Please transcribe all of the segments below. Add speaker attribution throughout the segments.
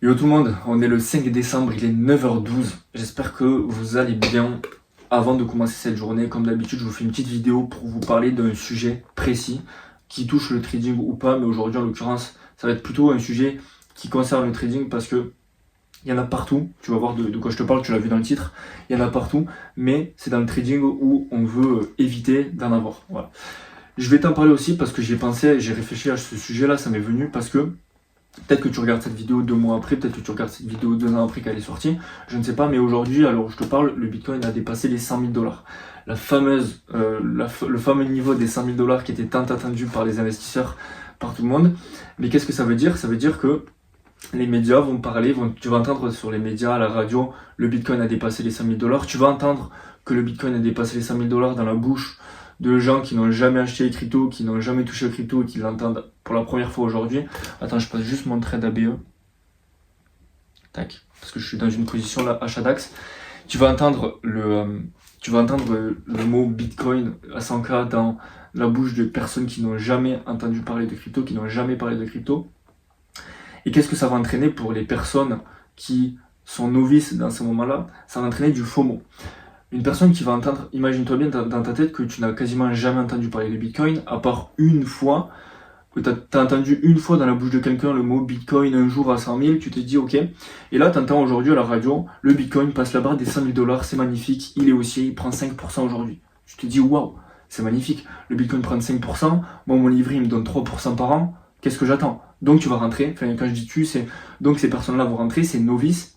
Speaker 1: Yo tout le monde, on est le 5 décembre, il est 9h12. J'espère que vous allez bien. Avant de commencer cette journée, comme d'habitude, je vous fais une petite vidéo pour vous parler d'un sujet précis qui touche le trading ou pas, mais aujourd'hui en l'occurrence, ça va être plutôt un sujet qui concerne le trading parce que il y en a partout. Tu vas voir de quoi je te parle, tu l'as vu dans le titre. Il y en a partout, mais c'est dans le trading où on veut éviter d'en avoir. Voilà. Je vais t'en parler aussi parce que j'y ai pensé, j'ai réfléchi à ce sujet-là, ça m'est venu parce que peut-être que tu regardes cette vidéo 2 mois après, peut-être que tu regardes cette vidéo 2 ans après qu'elle est sortie, je ne sais pas, mais aujourd'hui, alors je te parle, le Bitcoin a dépassé les 100 000 dollars. La fameuse, le fameux niveau des 100 000 dollars qui était tant attendu par les investisseurs, par tout le monde. Mais qu'est-ce que ça veut dire? Ça veut dire que les médias vont parler, tu vas entendre sur les médias, à la radio, le Bitcoin a dépassé les 100 000 dollars. Tu vas entendre que le Bitcoin a dépassé les 100 000 dollars dans la bouche de gens qui n'ont jamais acheté les cryptos, qui n'ont jamais touché aux cryptos et qui l'entendent pour la première fois aujourd'hui. Attends, je passe juste mon trade ABE. Tac, parce que je suis dans une position là, achat DAX. Tu vas entendre le mot Bitcoin à 100K dans la bouche de personnes qui n'ont jamais entendu parler de crypto, qui n'ont jamais parlé de crypto. Et qu'est-ce que ça va entraîner pour les personnes qui sont novices dans ce moment-là? Ça va entraîner du FOMO. Une personne qui va entendre, imagine-toi bien dans ta tête que tu n'as quasiment jamais entendu parler de Bitcoin, à part une fois, que tu as entendu une fois dans la bouche de quelqu'un le mot Bitcoin un jour à 100 000, tu te dis ok. Et là, tu entends aujourd'hui à la radio, le Bitcoin passe la barre des 100 000 dollars, c'est magnifique, il est haussier, il prend 5% aujourd'hui. Tu te dis waouh, c'est magnifique, le Bitcoin prend 5%, moi mon livret il me donne 3% par an, qu'est-ce que j'attends? Donc tu vas rentrer, enfin quand je dis tu, c'est donc ces personnes-là vont rentrer, c'est novices.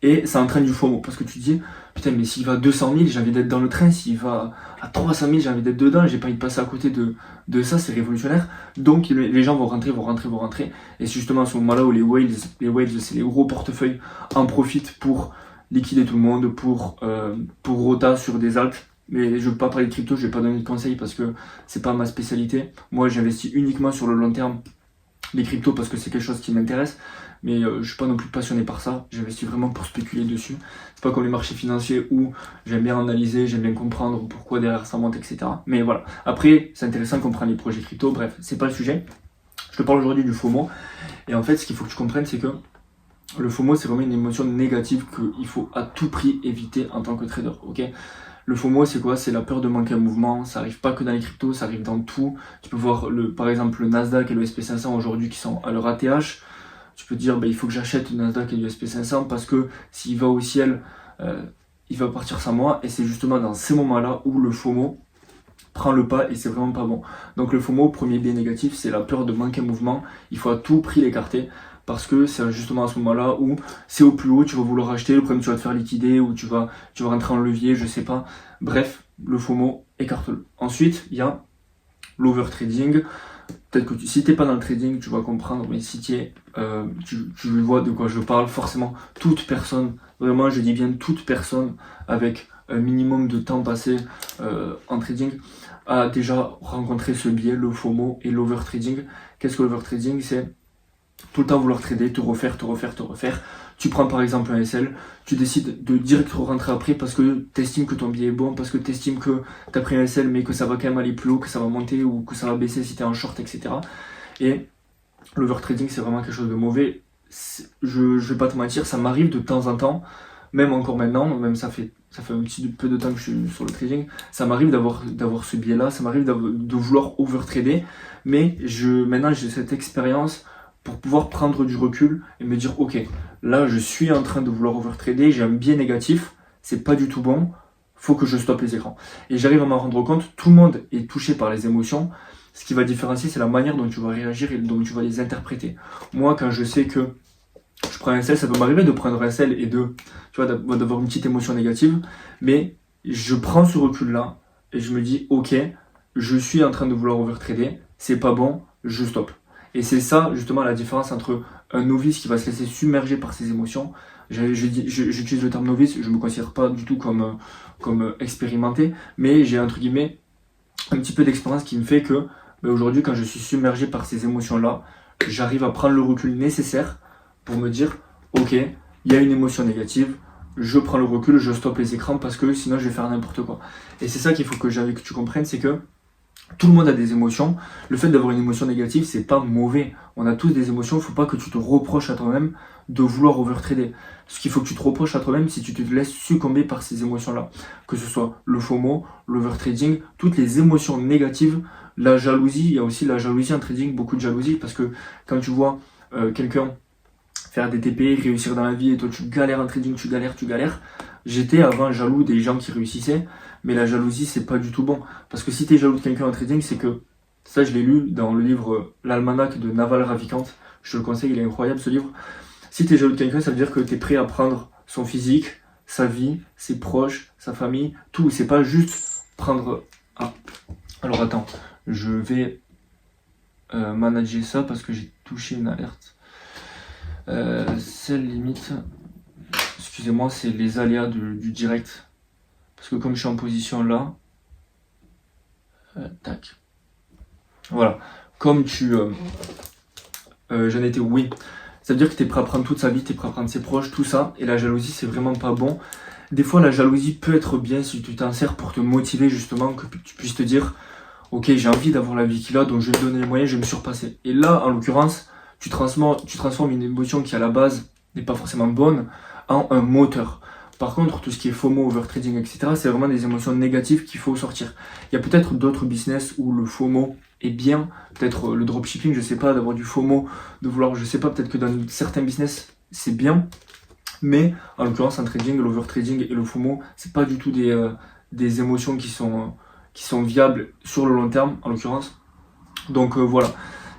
Speaker 1: Et ça entraîne du FOMO parce que tu te dis putain, mais s'il va à 200 000, j'ai envie d'être dans le train. S'il va à 300 000, j'ai envie d'être dedans. J'ai pas envie de passer à côté de ça, c'est révolutionnaire. Donc les gens vont rentrer, vont rentrer, vont rentrer. Et c'est justement à ce moment-là où les whales, c'est les gros portefeuilles, en profitent pour liquider tout le monde, pour rota sur des altes. Mais je veux pas parler de crypto, je vais pas donner de conseils parce que c'est pas ma spécialité. Moi, j'investis uniquement sur le long terme les cryptos parce que c'est quelque chose qui m'intéresse, mais je suis pas non plus passionné par ça, j'investis vraiment pour spéculer dessus. C'est pas comme les marchés financiers où j'aime bien analyser, j'aime bien comprendre pourquoi derrière ça monte, etc. Mais voilà, après c'est intéressant de comprendre les projets crypto, bref, c'est pas le sujet. Je te parle aujourd'hui du FOMO, et en fait ce qu'il faut que tu comprennes c'est que le FOMO c'est vraiment une émotion négative qu'il faut à tout prix éviter en tant que trader, ok? Le FOMO, c'est quoi? C'est la peur de manquer un mouvement. Ça arrive pas que dans les cryptos, ça arrive dans tout. Tu peux voir, par exemple, le Nasdaq et le SP500 aujourd'hui qui sont à leur ATH. Tu peux dire, il faut que j'achète le Nasdaq et le SP500 parce que s'il va au ciel, il va partir sans moi. Et c'est justement dans ces moments-là où le FOMO prend le pas et c'est vraiment pas bon. Donc le FOMO, premier biais négatif, c'est la peur de manquer un mouvement. Il faut à tout prix l'écarter. Parce que c'est justement à ce moment-là où c'est au plus haut, tu vas vouloir acheter, le problème tu vas te faire liquider ou tu vas rentrer en levier, je sais pas. Bref, le FOMO, écarte-le. Ensuite, il y a l'overtrading. Peut-être que si t'es pas dans le trading, tu vas comprendre, mais si tu vois de quoi je parle, forcément, toute personne, vraiment je dis bien toute personne avec un minimum de temps passé en trading a déjà rencontré ce biais, le FOMO et l'overtrading. Qu'est-ce que l'overtrading? C'est tout le temps vouloir trader, te refaire. Tu prends par exemple un SL, tu décides de direct rentrer après parce que tu estimes que ton billet est bon, parce que tu estimes que tu as pris un SL mais que ça va quand même aller plus haut, que ça va monter ou que ça va baisser si tu es en short, etc. Et l'overtrading c'est vraiment quelque chose de mauvais. Je vais pas te mentir, ça m'arrive de temps en temps, même encore maintenant, même ça fait un petit peu de temps que je suis sur le trading, ça m'arrive d'avoir ce biais-là, ça m'arrive de vouloir overtrader, mais maintenant j'ai cette expérience pour pouvoir prendre du recul et me dire ok, là je suis en train de vouloir overtrader, j'ai un biais négatif, c'est pas du tout bon, faut que je stoppe les écrans. Et j'arrive à m'en rendre compte, tout le monde est touché par les émotions, ce qui va différencier c'est la manière dont tu vas réagir et dont tu vas les interpréter. Moi quand je sais que je prends un sel, ça peut m'arriver de prendre un sel et d'avoir une petite émotion négative, mais je prends ce recul là et je me dis ok, je suis en train de vouloir overtrader, c'est pas bon, je stoppe. Et c'est ça, justement, la différence entre un novice qui va se laisser submerger par ses émotions. J'utilise le terme novice, je ne me considère pas du tout comme expérimenté, mais j'ai, entre guillemets, un petit peu d'expérience qui me fait que aujourd'hui, quand je suis submergé par ces émotions-là, j'arrive à prendre le recul nécessaire pour me dire, ok, il y a une émotion négative, je prends le recul, je stoppe les écrans parce que sinon je vais faire n'importe quoi. Et c'est ça qu'il faut que tu comprennes, c'est que Tout le monde a des émotions. Le fait d'avoir une émotion négative, c'est pas mauvais. On a tous des émotions. Il faut pas que tu te reproches à toi-même de vouloir overtrader. Ce qu'il faut que tu te reproches à toi-même, si tu te laisses succomber par ces émotions-là. Que ce soit le FOMO, l'overtrading, toutes les émotions négatives, la jalousie. Il y a aussi la jalousie en trading, beaucoup de jalousie, parce que quand tu vois quelqu'un faire des TP, réussir dans la vie, et toi tu galères en trading, tu galères. J'étais avant jaloux des gens qui réussissaient, mais la jalousie c'est pas du tout bon. Parce que si tu es jaloux de quelqu'un en trading, c'est que, ça je l'ai lu dans le livre L'Almanach de Naval Ravikant, je te le conseille, il est incroyable ce livre. Si tu es jaloux de quelqu'un, ça veut dire que tu es prêt à prendre son physique, sa vie, ses proches, sa famille, tout. C'est pas juste prendre... Ah, alors attends, je vais manager ça parce que j'ai touché une alerte. Celle limite, excusez-moi, c'est les aléas du direct. Parce que comme je suis en position là, tac. Voilà. Comme j'en étais, oui. Ça veut dire que tu es prêt à prendre toute sa vie, tu es prêt à prendre ses proches, tout ça. Et la jalousie, c'est vraiment pas bon. Des fois, la jalousie peut être bien si tu t'en sers pour te motiver justement, que tu puisses te dire, ok, j'ai envie d'avoir la vie qu'il a, donc je vais me donner les moyens, je vais me surpasser. Et là, en l'occurrence, tu transformes une émotion qui à la base n'est pas forcément bonne en un moteur. Par contre, tout ce qui est FOMO, overtrading, etc., c'est vraiment des émotions négatives qu'il faut sortir. Il y a peut-être d'autres business où le FOMO est bien, peut-être le dropshipping, je sais pas, d'avoir du FOMO, de vouloir, je sais pas, peut-être que dans certains business, c'est bien, mais en l'occurrence, en trading, l'overtrading et le FOMO, c'est pas du tout des émotions qui sont viables sur le long terme, en l'occurrence. Donc voilà,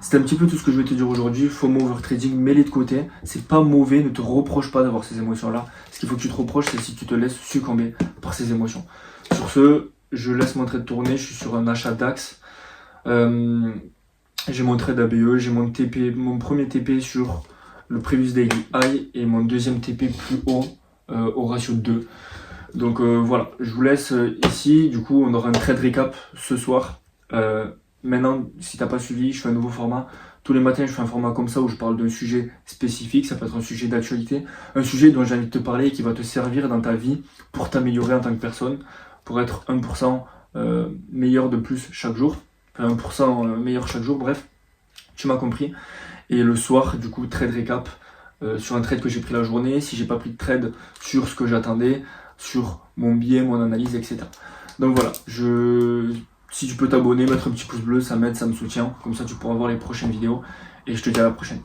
Speaker 1: c'était un petit peu tout ce que je vais te dire aujourd'hui. FOMO, overtrading, mets-les de côté. C'est pas mauvais, ne te reproche pas d'avoir ces émotions-là. Ce qu'il faut que tu te reproches, c'est si tu te laisses succomber par ces émotions. Sur ce, je laisse mon trade tourner. Je suis sur un achat DAX. J'ai mon trade ABE, j'ai mon premier TP sur le previous daily high et mon deuxième TP plus haut au ratio 2. Donc voilà, je vous laisse ici. Du coup, on aura un trade recap ce soir. Maintenant, si t'as pas suivi, je fais un nouveau format. Tous les matins, je fais un format comme ça où je parle d'un sujet spécifique. Ça peut être un sujet d'actualité, un sujet dont j'ai envie de te parler et qui va te servir dans ta vie pour t'améliorer en tant que personne, pour être 1% meilleur de plus chaque jour. Enfin, 1% meilleur chaque jour, bref, tu m'as compris. Et le soir, du coup, trade recap sur un trade que j'ai pris la journée, si j'ai pas pris de trade sur ce que j'attendais, sur mon billet, mon analyse, etc. Donc voilà, si tu peux t'abonner, mettre un petit pouce bleu, ça m'aide, ça me soutient. Comme ça, tu pourras voir les prochaines vidéos. Et je te dis à la prochaine.